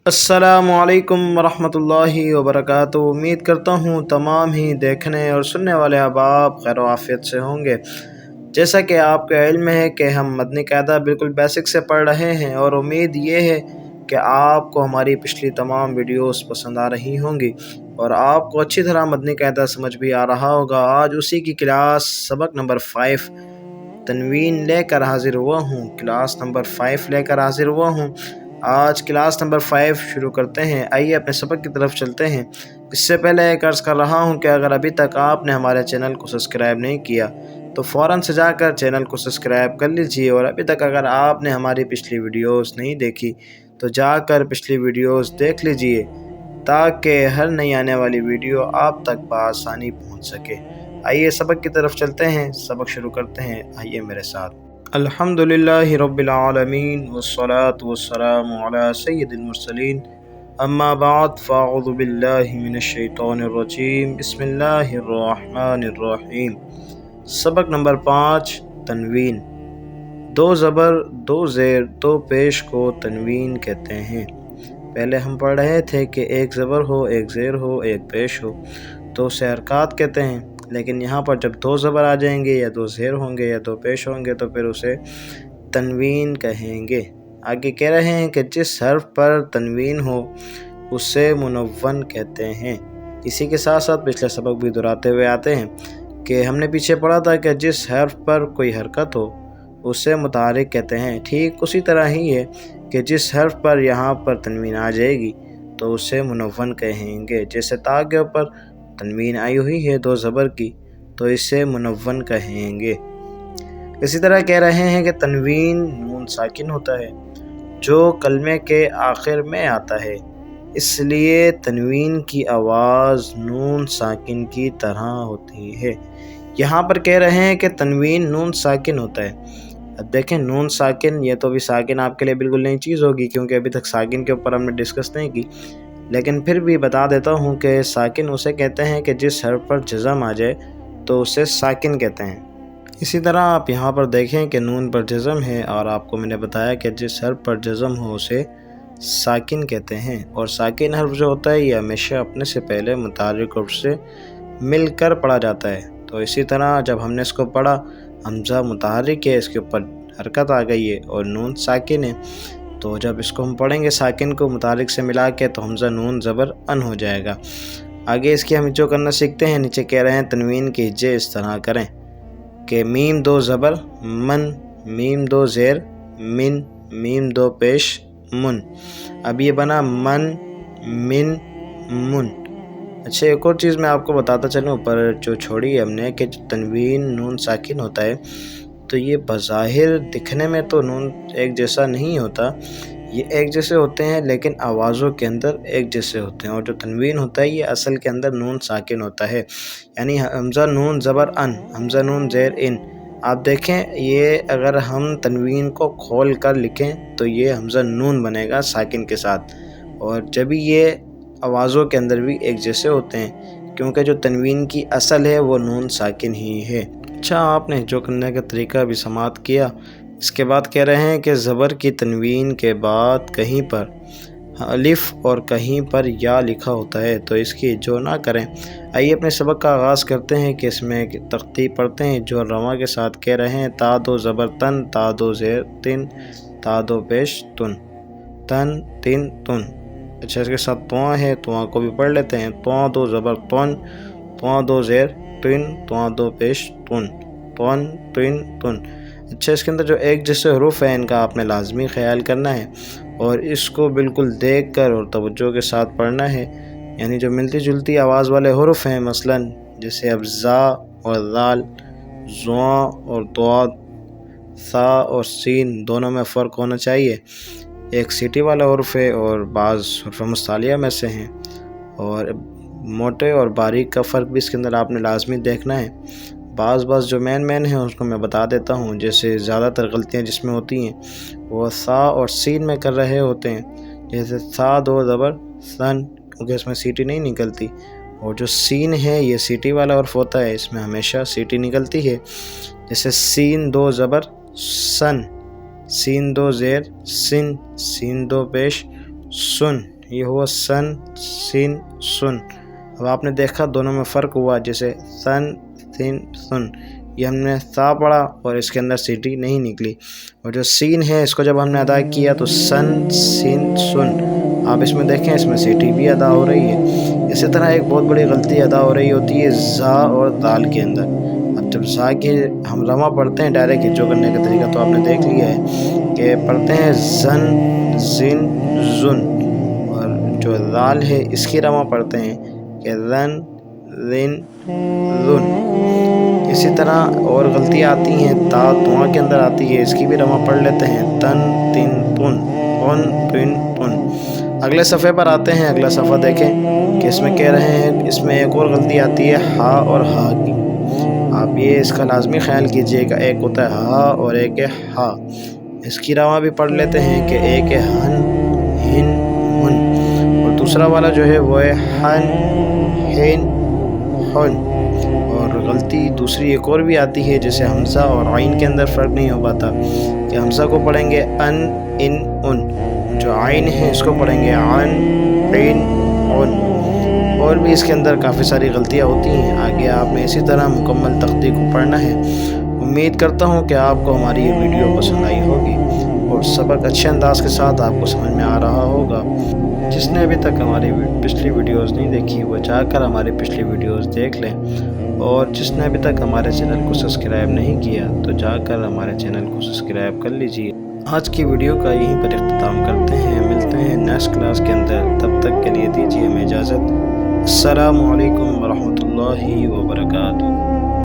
अस्सलामुअलैकुम वरहमतुल्लाहि वबरकातुहू। उम्मीद करता हूँ तमाम ही देखने और सुनने वाले अहबाब खैर आफियत से होंगे। जैसा कि आपका इल्म है कि हम मदनी कायदा बिल्कुल बेसिक से पढ़ रहे हैं और उम्मीद ये है कि आपको हमारी पिछली तमाम वीडियोस पसंद आ रही होंगी और आपको अच्छी तरह मदनी कायदा समझ भी आ रहा होगा। आज उसी की क्लास सबक नंबर 5 तनवीन लेकर हाजिर हुआ हूँ। क्लास नंबर 5 लेकर हाजिर हुआ हूँ। आज क्लास नंबर 5 शुरू करते हैं। आइए अपने सबक की तरफ चलते हैं। इससे पहले एक अर्ज़ कर रहा हूँ कि अगर अभी तक आपने हमारे चैनल को सब्सक्राइब नहीं किया तो फ़ौरन से जाकर चैनल को सब्सक्राइब कर लीजिए, और अभी तक अगर आपने हमारी पिछली वीडियोस नहीं देखी तो जाकर पिछली वीडियोस देख लीजिए ताकि हर नई आने वाली वीडियो आप तक बआसानी पहुँच सके। आइए सबक की तरफ चलते हैं, सबक शुरू करते हैं। आइए मेरे साथ। अल्हम्दुलिल्लाहि रब्बिल आलमीन वस्सलातु वस्सलामु अला सय्यिदिल मुरसलीन अम्मा बाद फ़अऊज़ु बिल्लाहि मिनश शैतानिर रजीम बिस्मिल्लाहिर रहमानिर रहीम। सबक नंबर 5 तनवीन। दो ज़बर, दो ज़ेर, दो पेश को तनवीन कहते हैं। पहले हम पढ़ रहे थे कि एक ज़बर हो, एक ज़ेर हो, एक पेश हो तो उसे हरकात कहते हैं, लेकिन यहाँ पर जब दो ज़बर आ जाएंगे या दो ज़ेर होंगे या दो पेश होंगे तो फिर उसे तनवीन कहेंगे। आगे कह रहे हैं कि जिस हर्फ पर तनवीन हो उसे मुनव्वन कहते हैं। इसी के साथ साथ पिछले सबक भी दोहराते हुए आते हैं कि हमने पीछे पढ़ा था कि जिस हर्फ पर कोई हरकत हो उसे मुतहर्रिक कहते हैं। ठीक उसी तरह ही है कि जिस हर्फ पर यहाँ पर तनवीन आ जाएगी तो उसे मुनव्वन कहेंगे। जैसे ता के ऊपर तनवीन आई हुई है दो ज़बर की तो इसे मुनव्वन कहेंगे। इसी तरह कह रहे हैं कि तनवीन नून साकिन होता है जो कलमे के आखिर में आता है, इसलिए तनवीन की आवाज़ नून साकिन की तरह होती है। यहाँ पर कह रहे हैं कि तनवीन नून साकिन होता है। अब देखें नून साकिन, ये तो भी साकिन आपके लिए बिल्कुल नई चीज़ होगी क्योंकि अभी तक साकिन के ऊपर हमने डिस्कस नहीं की, लेकिन फिर भी बता देता हूँ कि साकिन उसे कहते हैं कि जिस हर्फ पर जज़म आ जाए तो उसे साकिन कहते हैं। इसी तरह आप यहाँ पर देखें कि नून पर जज़म है और आपको मैंने बताया कि जिस हर्फ पर जज़म हो उसे साकिन कहते हैं। और साकिन हर्फ जो होता है ये हमेशा अपने से पहले मुतहर्रिक हर्फ से मिलकर पढ़ा जाता है। तो इसी तरह जब हमने इसको पढ़ा, हमज़ा मुतहर्रिक है, इसके ऊपर हरकत आ गई है और नून साकिन है, तो जब इसको हम पढ़ेंगे साकिन को मुतहर्रिक से मिला के तो हमज़ा नून ज़बर अन हो जाएगा। आगे इसकी हम जो करना सीखते हैं, नीचे कह रहे हैं तनवीन के हिज्जे इस तरह करें कि मीम दो ज़बर मन, मीम दो ज़ेर मिन, मीम दो पेश मुन। अब ये बना मन मिन मुन। अच्छा, एक और चीज़ मैं आपको बताता चलूँ पर जो छोड़ी है हमने कि तनवीन नून साकिन होता है तो ये बज़ाहिर दिखने में तो नून एक जैसा नहीं होता, ये एक जैसे होते हैं लेकिन आवाज़ों के अंदर एक जैसे होते हैं। और जो तनवीन होता है ये असल के अंदर नून साकिन होता है, यानी हमज़ा नून ज़बर अन, हमज़ा नून ज़ेर इन। आप देखें ये अगर हम तनवीन को खोल कर लिखें तो ये हमज़ा नून बनेगा साकिन के साथ, और जब ये आवाज़ों के अंदर भी एक जैसे होते हैं क्योंकि जो तनवीन की असल है वो नून साकिन ही है। अच्छा, आपने जो करने का तरीका भी समाप्त किया। इसके बाद कह रहे हैं कि ज़बर की तनवीन के बाद कहीं पर अलिफ और कहीं पर या लिखा होता है तो इसकी जो ना करें। आइए अपने सबक का आगाज़ करते हैं कि इसमें तख्ती पढ़ते हैं जो रवा के साथ कह रहे हैं। ता दो ज़बर तन, ता दो ज़ेर तिन, ता दो पेश तुन, तन तिन तुन। अच्छा, इसके साथ तुआ है, तुआ को भी पढ़ लेते हैं। तुआ दो ज़बर तुन, तुआ दो ज़ेर तिन, तुआ दो पेश तुन, तुन तिन तुन। अच्छा, इसके अंदर जो एक जैसे हरूफ है इनका आपने लाजमी ख्याल करना है और इसको बिल्कुल देख कर और तवज्जो के साथ पढ़ना है। यानी जो मिलती जुलती आवाज़ वाले हरूफ हैं, मसलन जैसे अब ज़ा और ज़ाल, ज़ुआ और दुआद, सा और सीन, दोनों में फ़र्क होना चाहिए। एक सीटी वाला हरूफ है और बाज़ हर्फ मुस्तालिया में से हैं, और मोटे और बारीक का फ़र्क भी इसके अंदर आपने लाजमी देखना है। बाज़ जो मेन हैं उसको मैं बता देता हूँ। जैसे ज़्यादातर गलतियाँ जिसमें होती हैं वो सा और सीन में कर रहे होते हैं। जैसे सा दो ज़बर सन, क्योंकि इसमें सीटी नहीं निकलती, और जो सीन है ये सीटी वाला हर्फ होता है, इसमें हमेशा सीटी निकलती है। जैसे सीन दो ज़बर सन, सीन दो ज़ेर सिन, सीन दो पेश सुन। ये हुआ सन सिन सुन। अब आपने देखा दोनों में फ़र्क हुआ, जैसे सन सिन सुन ये हमने सा पढ़ा और इसके अंदर सीटी नहीं निकली, और जो सीन है इसको जब हमने अदा किया तो सन सिन सुन। आप इसमें देखें इसमें सीटी भी अदा हो रही है। इसी तरह एक बहुत बड़ी गलती अदा हो रही होती है ज़ा और दाल के अंदर। अब जब ज़ा के हम रमा पढ़ते हैं डायरेक्ट हिज्जो करने का तरीका तो आपने देख लिया है कि पढ़ते हैं ज़न जिन जुन, और जो दाल है इसकी रमा पढ़ते हैं कि रन रिन रुन। इसी तरह और गलतियाँ आती हैं, ता तुआ के अंदर आती है, इसकी भी रमा पढ़ लेते हैं तन तिन तुन उन पिन तुन। अगले सफ़े पर आते हैं। अगला सफ़ा देखें कि इसमें कह रहे हैं, इसमें एक और गलती आती है हा और हा की। आप ये इसका लाजमी ख्याल कीजिएगा, एक होता है हा और एक है हा। इसकी रमा भी पढ़ लेते हैं कि एक है हन हिन हुन, और दूसरा वाला जो है वो है हन हिन हुन। और गलती दूसरी एक और भी आती है, जैसे हमज़ा और आइन के अंदर फ़र्क नहीं हो पाता कि हमज़ा को पढ़ेंगे अन इन उन, जो आइन है इसको पढ़ेंगे अन इन उन। और भी इसके अंदर काफ़ी सारी गलतियाँ होती हैं। आगे आपने इसी तरह मुकम्मल तख्ती को पढ़ना है। उम्मीद करता हूँ कि आपको हमारी ये वीडियो पसंद आई होगी और सबक अच्छे अंदाज के साथ आपको समझ में आ रहा होगा। जिसने अभी तक हमारी पिछली वीडियोस नहीं देखी वो जाकर हमारी पिछली वीडियोस देख लें, और जिसने अभी तक हमारे चैनल को सब्सक्राइब नहीं किया तो जाकर हमारे चैनल को सब्सक्राइब कर लीजिए। आज की वीडियो का यहीं पर इख्तिताम करते हैं। मिलते हैं नेक्स्ट क्लास के अंदर, तब तक के लिए दीजिए हमें इजाज़त। अस्सलामु अलैकुम वरहमतुल्लाहि वबरकातुहू।